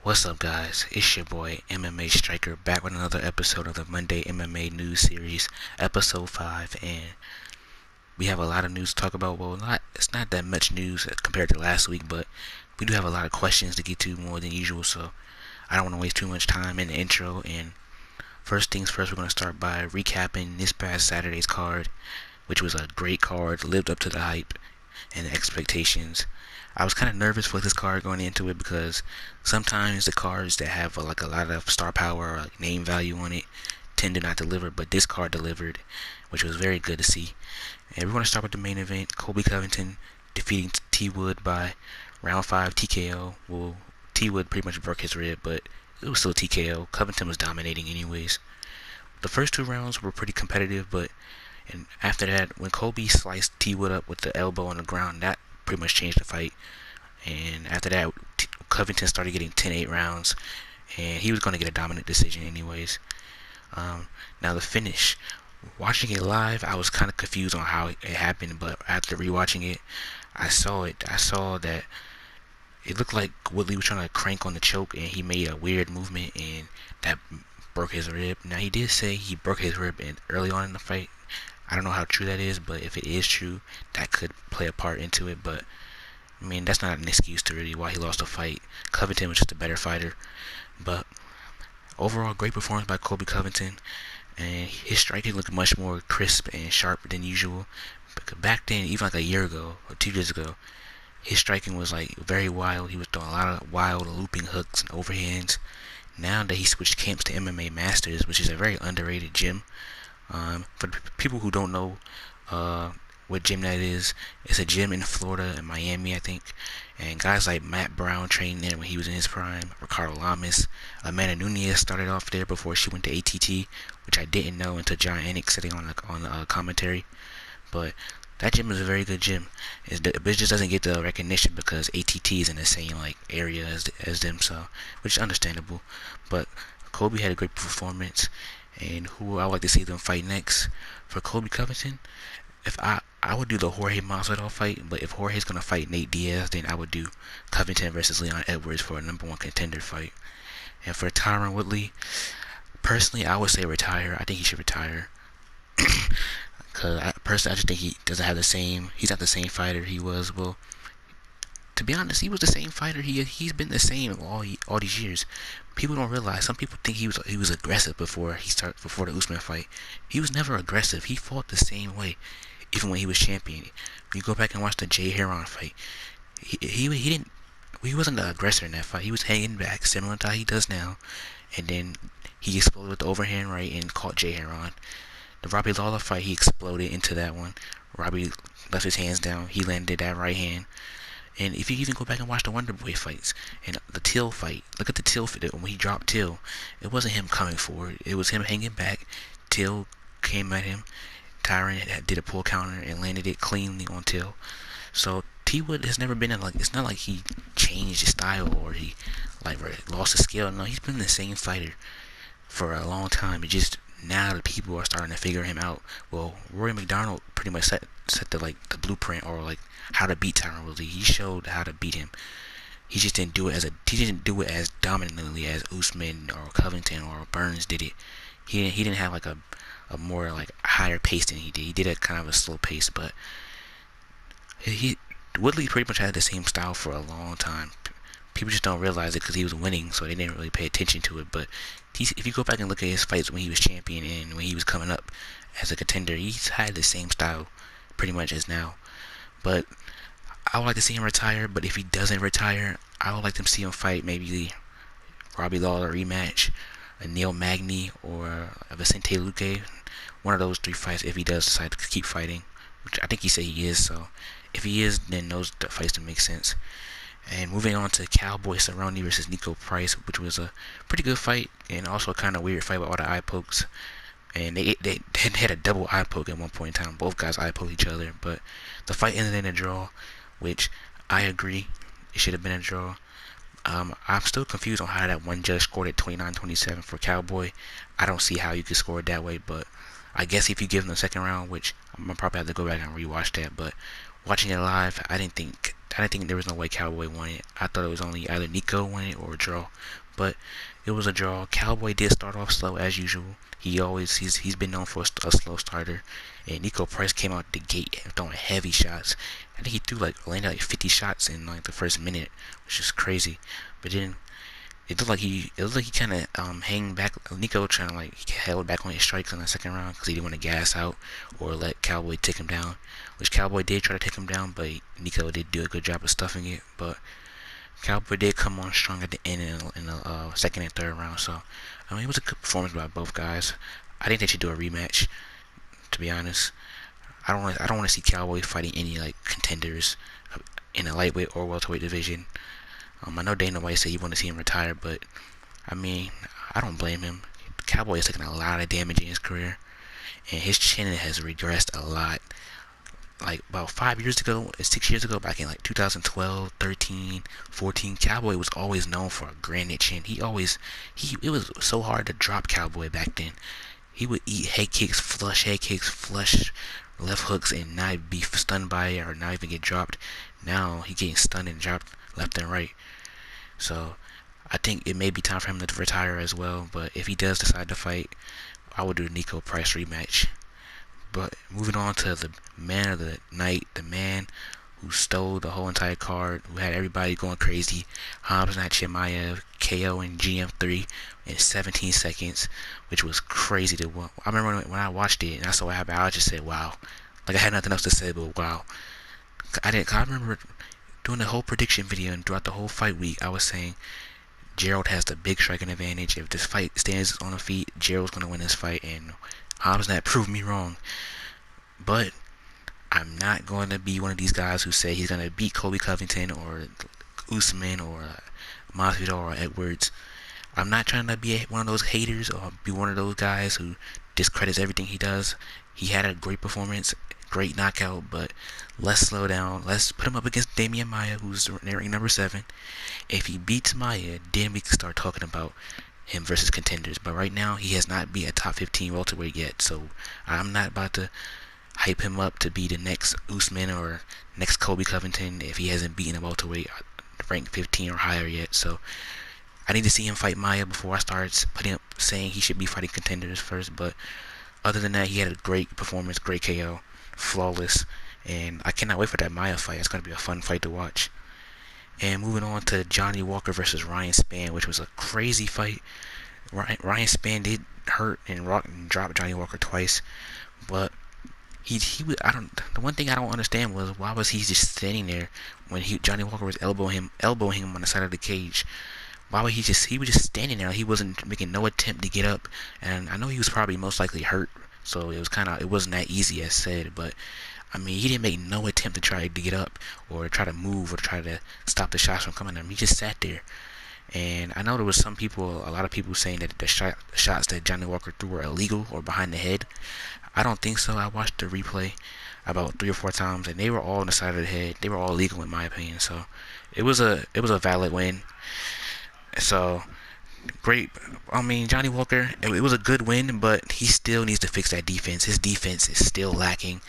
What's up, guys? It's your boy MMA Striker back with another episode of the Monday MMA News Series, episode 5, and we have a lot of news to talk about. Well, it's not that much news compared to last week, but we do have a lot of questions to get to more than usual, so I don't want to waste too much time in the intro. And first things first, we're going to start by recapping this past Saturday's card, which was a great card, lived up to the hype and the expectations. I was kind of nervous for this card going into it because sometimes the cards that have a lot of star power or name value on it tend to not deliver, but this card delivered, which was very good to see. And we're going to start with the main event: Colby Covington defeating T Wood by round 5 TKO. Well, T Wood pretty much broke his rib, but it was still TKO. Covington was dominating anyways. The first 2 rounds were pretty competitive, but and after that, when Colby sliced T Wood up with the elbow on the ground, that pretty much changed the fight. And after that, Covington started getting 10-8 rounds, and he was going to get a dominant decision anyways. Now the finish, watching it live, I was kind of confused on how it happened, but after rewatching it, I saw that it looked like Woodley was trying to crank on the choke, and he made a weird movement, and that broke his rib. Now he did say he broke his rib early on in the fight. I don't know how true that is, but if it is true, that could play a part into it. But I mean, that's not an excuse to really why he lost the fight. Covington was just a better fighter. But overall, great performance by Colby Covington, and his striking looked much more crisp and sharp than usual. Back then, even like a year ago or 2 years ago, his striking was like very wild. He was throwing a lot of wild looping hooks and overhands. Now that he switched camps to MMA Masters, which is a very underrated gym, for the people who don't know what gym that is, it's a gym in Florida and Miami, I think. And guys like Matt Brown trained there when he was in his prime. Ricardo Lamas, Amanda Nunes started off there before she went to ATT, which I didn't know until John Anik said it on commentary. But that gym is a very good gym. It just doesn't get the recognition because ATT is in the same area as them, so which is understandable. But Colby had a great performance, and who I would like to see them fight next. For Colby Covington, if I would do the Jorge Masvidal fight, but if Jorge's gonna fight Nate Diaz, then I would do Covington versus Leon Edwards for a #1 contender fight. And for Tyron Woodley, personally, I would say retire. I think he should retire. Cause personally, I just think he doesn't have the same. He's not the same fighter he was. Well, to be honest, he was the same fighter. He's been the same all these years. People don't realize. Some people think he was aggressive before the Usman fight. He was never aggressive. He fought the same way, even when he was champion. When you go back and watch the Jay Heron fight, he wasn't the aggressor in that fight. He was hanging back, similar to how he does now, and then he exploded with the overhand right and caught Jay Heron. The Robbie Lawler fight, he exploded into that one. Robbie left his hands down. He landed that right hand. And if you even go back and watch the Wonder Boy fights and the Till fight, look at the Till fight. When he dropped Till, it wasn't him coming forward. It was him hanging back. Till came at him. Tyron did a pull counter and landed it cleanly on Till. So T Wood has never been it's not like he changed his style or he lost his skill. No, he's been the same fighter for a long time. It just now the people are starting to figure him out. Well, Rory McDonald pretty much set the blueprint or how to beat Tyron Woodley. He showed how to beat him. He just didn't do it as dominantly as Usman or Covington or Burns did it. He didn't have a more higher pace than he did. He did a kind of a slow pace, but Woodley pretty much had the same style for a long time. People just don't realize it because he was winning, so they didn't really pay attention to it. But if you go back and look at his fights when he was champion and when he was coming up as a contender, he's had the same style pretty much as now. But I would like to see him retire. But if he doesn't retire, I would like to see him fight maybe Robbie Lawler rematch, a Neil Magny, or a Vicente Luque. One of those 3 fights if he does decide to keep fighting, which I think he said he is. So if he is, then those fights don't make sense. And moving on to Cowboy Cerrone versus Nico Price, which was a pretty good fight and also a kind of weird fight with all the eye pokes. And they had a double eye poke at one point in time. Both guys eye poked each other, but the fight ended in a draw, which I agree it should have been a draw. I'm still confused on how that one judge scored it 29-27 for Cowboy. I don't see how you could score it that way, but I guess if you give him the second round, which I'm gonna probably have to go back and rewatch that, but Watching it live, I didn't think there was no way Cowboy won it. I thought it was only either Nico won it or a draw, but it was a draw. Cowboy did start off slow as usual. He's been known for a slow starter, and Nico Price came out the gate throwing heavy shots. I think he landed like 50 shots in like the first minute, which is crazy. But then it looked like he kind of hang back. Nico trying to like held back on his strikes in the second round because he didn't want to gas out or let Cowboy take him down, which Cowboy did try to take him down, but Nico did do a good job of stuffing it. But Cowboy did come on strong at the end in the second and third round. So I mean, it was a good performance by both guys. I think they should do a rematch. To be honest, I don't want to see Cowboy fighting any like contenders in the lightweight or welterweight division. I know Dana White said he wanted to see him retire, but I mean, I don't blame him. Cowboy has taken a lot of damage in his career, and his chin has regressed a lot. Like about 5 years ago, 6 years ago, back in like 2012, 13, 14, Cowboy was always known for a granite chin. It was so hard to drop Cowboy back then. He would eat head kicks, flush left hooks, and not be stunned by it or not even get dropped. Now he getting stunned and dropped left and right. So I think it may be time for him to retire as well. But if he does decide to fight, I would do a Nico Price rematch. But moving on to the man of the night, the man who stole the whole entire card, who had everybody going crazy, Khamzat Chimaev KO in GM3 in 17 seconds, which was crazy to watch. I remember when I watched it and I saw what happened, I just said, wow. Like I had nothing else to say but wow. I remember doing the whole prediction video and throughout the whole fight week, I was saying Gerald has the big striking advantage. If this fight stands on the feet, Gerald's going to win this fight, and Khamzat proved me wrong. But I'm not going to be one of these guys who say he's going to beat Colby Covington or Usman or Masvidal or Edwards. I'm not trying to be one of those haters or be one of those guys who discredits everything he does. He had a great performance, great knockout, but let's slow down. Let's put him up against Damian Maia, who's ranking number 7. If he beats Maia, then we can start talking about him versus contenders. But right now, he has not beat a top 15 welterweight yet, so I'm not about to hype him up to be the next Usman or next Colby Covington if he hasn't beaten a welterweight ranked 15 or higher yet. So I need to see him fight Maia before I start saying he should be fighting contenders first. But other than that, he had a great performance, great KO, flawless, and I cannot wait for that Maia fight. It's going to be a fun fight to watch. And moving on to Johnny Walker versus Ryan Spann, which was a crazy fight. Ryan Spann did hurt and dropped Johnny Walker twice, but he was, the one thing I don't understand was why was he just standing there when Johnny Walker was elbowing him on the side of the cage. Why would he was just standing there. He wasn't making no attempt to get up, and I know he was probably most likely hurt, so it wasn't that easy as said. But I mean, he didn't make no attempt to try to get up or try to move or try to stop the shots from coming at him. He just sat there. And I know there was a lot of people saying that the shots that Johnny Walker threw were illegal or behind the head. I don't think so. I watched the replay about 3 or 4 times, and they were all on the side of the head. They were all legal in my opinion. So it was a valid win. So great. I mean, Johnny Walker, it was a good win, but he still needs to fix that defense. His defense is still lacking.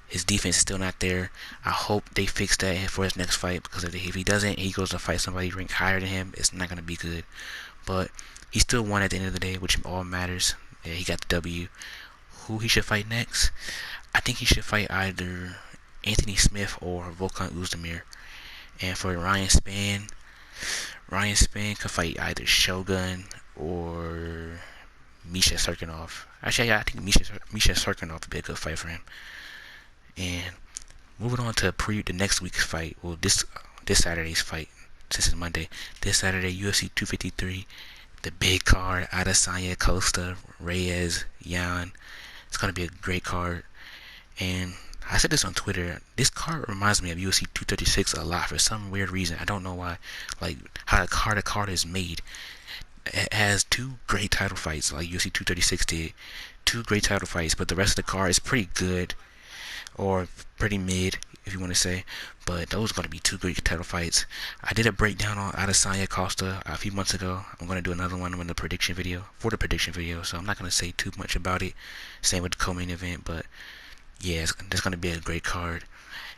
His defense is still not there. I hope they fix that for his next fight, because if he doesn't, he goes to fight somebody ranked higher than him. It's not going to be good. But he still won at the end of the day, which all matters. Yeah, he got the W. Who he should fight next? I think he should fight either Anthony Smith or Volkan Oezdemir. And for Ryan Spann could fight either Shogun or Misha Serkinov. Actually, I think Misha Serkinov would be a good fight for him. And moving on to the next week's fight. Well, this Saturday's fight. This is Monday. This Saturday, UFC 253. The big card. Adesanya, Costa, Reyes, Yan. It's going to be a great card. And I said this on Twitter. This card reminds me of UFC 236 a lot for some weird reason. I don't know why. Like, how the card is made. It has 2 great title fights, like UFC 236 did. 2 great title fights, but the rest of the card is pretty good. Or pretty mid, if you want to say. But those are going to be 2 great title fights. I did a breakdown on Adesanya Costa a few months ago. I'm going to do another one for the prediction video, so I'm not going to say too much about it. Same with the co-main event, but yeah, it's going to be a great card.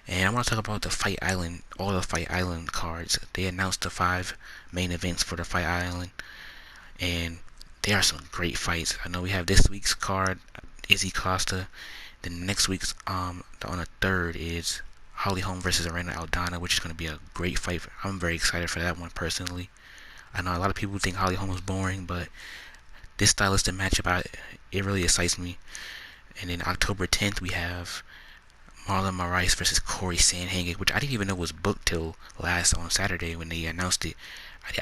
And I want to talk about the Fight Island, all the Fight Island cards. They announced the 5 main events for the Fight Island, and there are some great fights. I know we have this week's card, Izzy Costa. Then next week's on the 3rd is Holly Holm versus Arena Aldana, which is going to be a great fight. I'm very excited for that one personally. I know a lot of people think Holly Holm is boring, but this stylistic matchup, it really excites me. And then October 10th, we have Marlon Moraes versus Corey Sandhagen, which I didn't even know was booked till last on Saturday when they announced it.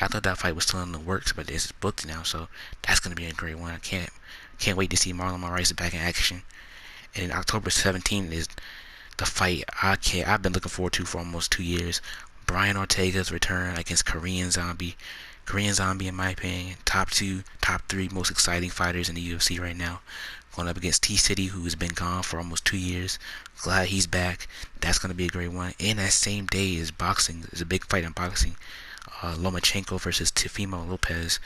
I thought that fight was still in the works, but it's booked now, so that's going to be a great one. I can't wait to see Marlon Moraes back in action. And then October 17th is the fight I've been looking forward to for almost 2 years. Brian Ortega's return against Korean Zombie. Korean Zombie, in my opinion, top 3 most exciting fighters in the UFC right now. Going up against T-City, who's been gone for almost 2 years. Glad he's back. That's going to be a great one. And that same day is boxing. There's a big fight in boxing. Lomachenko versus Teofimo Lopez.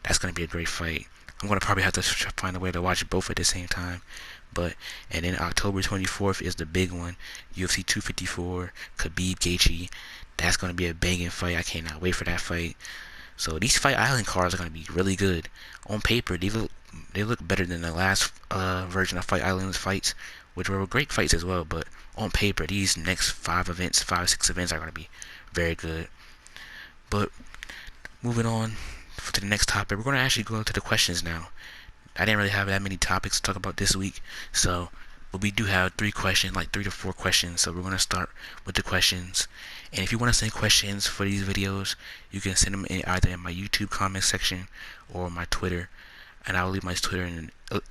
That's going to be a great fight. I'm going to probably have to find a way to watch both at the same time. And then October 24th is the big one. UFC 254, Khabib Gaethje. That's going to be a banging fight. I cannot wait for that fight. So these Fight Island cards are going to be really good. On paper, they look better than the last version of Fight Island's fights, which were great fights as well. But on paper, these next 6 events are going to be very good. But moving on to the next topic, we're going to actually go into the questions now. I didn't really have that many topics to talk about this week, but we do have 3 to 4 questions. So we're going to start with the questions. And if you want to send questions for these videos, you can send them either in my YouTube comment section or my Twitter. And I will leave my Twitter in the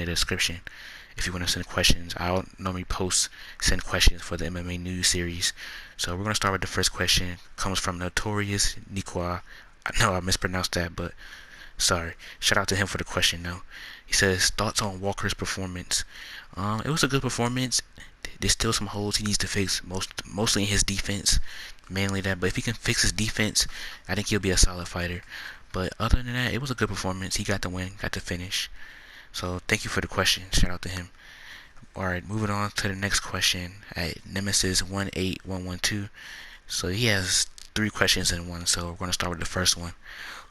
description. If you want to send questions, I'll normally send questions for the MMA news series. So we're going to start with the first question. Comes from Notorious Nikwa. I know I mispronounced that, but sorry. Shout out to him for the question though. He says, thoughts on Walker's performance. It was a good performance. There's still some holes he needs to fix, mostly in his defense, mainly that. But if he can fix his defense, I think he'll be a solid fighter. But other than that, it was a good performance. He got the win, got the finish. So thank you for the question. Shout out to him. Alright, moving on to the next question at Nemesis 18112. So he has 3 questions in one, so we're going to start with the first one.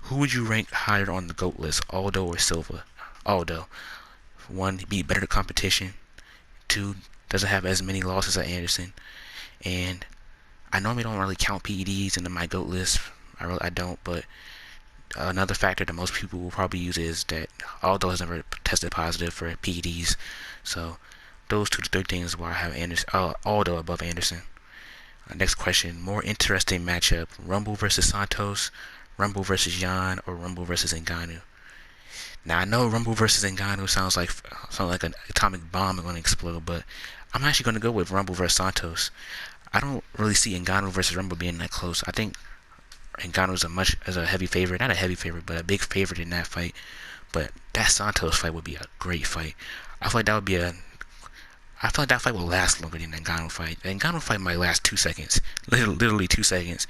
Who would you rank higher on the GOAT list, Aldo or Silva? Aldo. 1, he beat better competition. 2, doesn't have as many losses as Anderson. And I normally don't really count PEDs into my GOAT list. I don't, but another factor that most people will probably use is that Aldo has never tested positive for PEDs. So those 2 to 3 things why I have Aldo above Anderson. Next question, more interesting matchup, Rumble versus Santos, Rumble versus Jan, or Rumble versus Ngannou? Now I know Rumble versus Ngannou sounds like an atomic bomb going to explode, but I'm actually going to go with Rumble versus Santos. I don't really see Ngannou versus Rumble being that close. I think Ngannou is a heavy favorite, not a heavy favorite, but a big favorite in that fight. But that Santos fight would be a great fight. I feel like that fight will last longer than the Ngannou fight. The Ngannou fight might last 2 seconds, literally 2 seconds.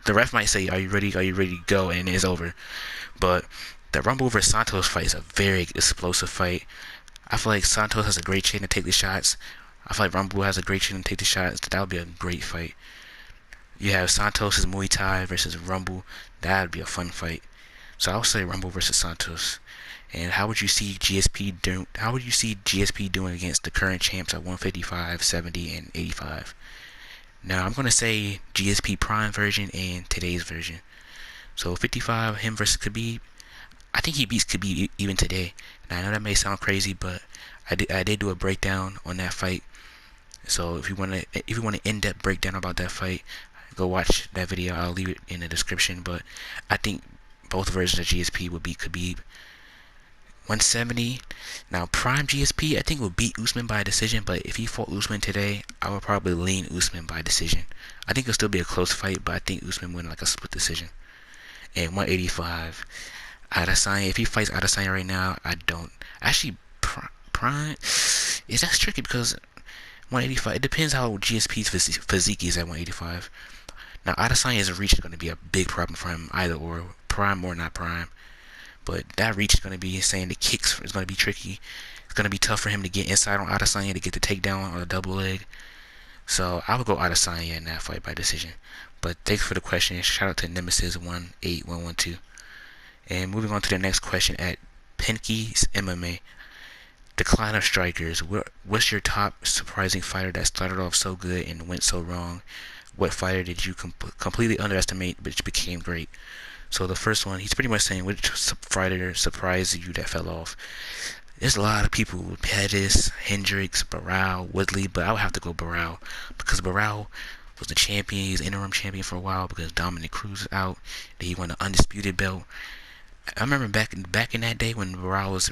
The ref might say, "Are you ready? Are you ready to go?" and it's over. But the Rumble versus Santos fight is a very explosive fight. I feel like Santos has a great chin to take the shots. I feel like Rumble has a great chin to take the shots. That would be a great fight. You have Santos' Muay Thai versus Rumble. That would be a fun fight. So I would say Rumble versus Santos. And how would you see GSP doing against the current champs at 155, 70, and 85? Now I'm gonna say GSP Prime version and today's version. So 55, him versus Khabib. I think he beats Khabib even today. Now I know that may sound crazy, but I did do a breakdown on that fight. So if you want an in-depth breakdown about that fight, go watch that video. I'll leave it in the description. But I think both versions of GSP will beat Khabib. 170. Now Prime GSP I think will beat Usman by a decision, but if he fought Usman today, I would probably lean Usman by decision. I think it'll still be a close fight, but I think Usman win like a split decision. And 185. Adesanya, if he fights Adesanya right now, I don't. Actually, Prime, is that tricky because 185, it depends how GSP's physique is at 185. Now, Adesanya's reach is going to be a big problem for him, either or, Prime or not Prime. but that reach is going to be insane. The kicks is going to be tricky. It's going to be tough for him to get inside on Adesanya to get the takedown or a double leg. So I would go Adesanya in that fight by decision. But thanks for the question. Shout out to Nemesis18112. And moving on to the next question at Pinky's MMA. Decline of strikers. What's your top surprising fighter that started off so good and went so wrong? What fighter did you completely underestimate but became great? So the first one, he's pretty much saying which fighter surprised you that fell off. There's a lot of people, Pettis, Hendricks, Barao, Woodley, but I would have to go Barao because Barao was the champion. He's interim champion for a while because Dominic Cruz is out. He won the undisputed belt. I remember back in that day when Barao was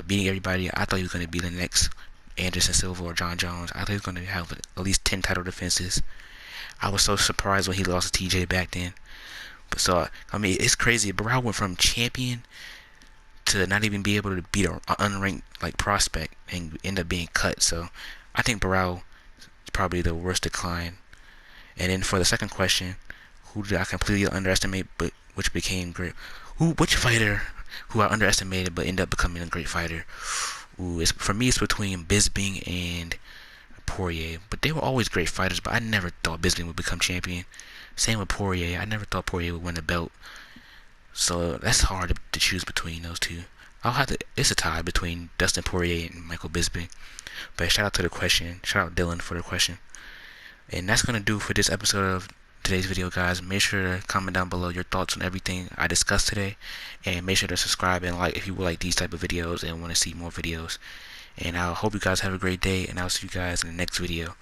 beating everybody. I thought he was going to be the next Anderson Silva or John Jones. I thought he was going to have at least 10 title defenses. I was so surprised when he lost to TJ back then. But so I mean, it's crazy. Barao went from champion to not even be able to beat an unranked like prospect and end up being cut. So I think Barao is probably the worst decline. And then for the second question, who did I completely underestimate but which became great? Which fighter who I underestimated but ended up becoming a great fighter? For me, it's between Bisping and Poirier. But they were always great fighters, but I never thought Bisping would become champion. Same with Poirier. I never thought Poirier would win the belt. So that's hard to choose between those two. It's a tie between Dustin Poirier and Michael Bisping. But shout out to the question. Shout out Dylan for the question. And that's going to do for this episode of today's video, guys. Make sure to comment down below your thoughts on everything I discussed today. And make sure to subscribe and like if you would like these type of videos and want to see more videos. And I hope you guys have a great day. And I'll see you guys in the next video.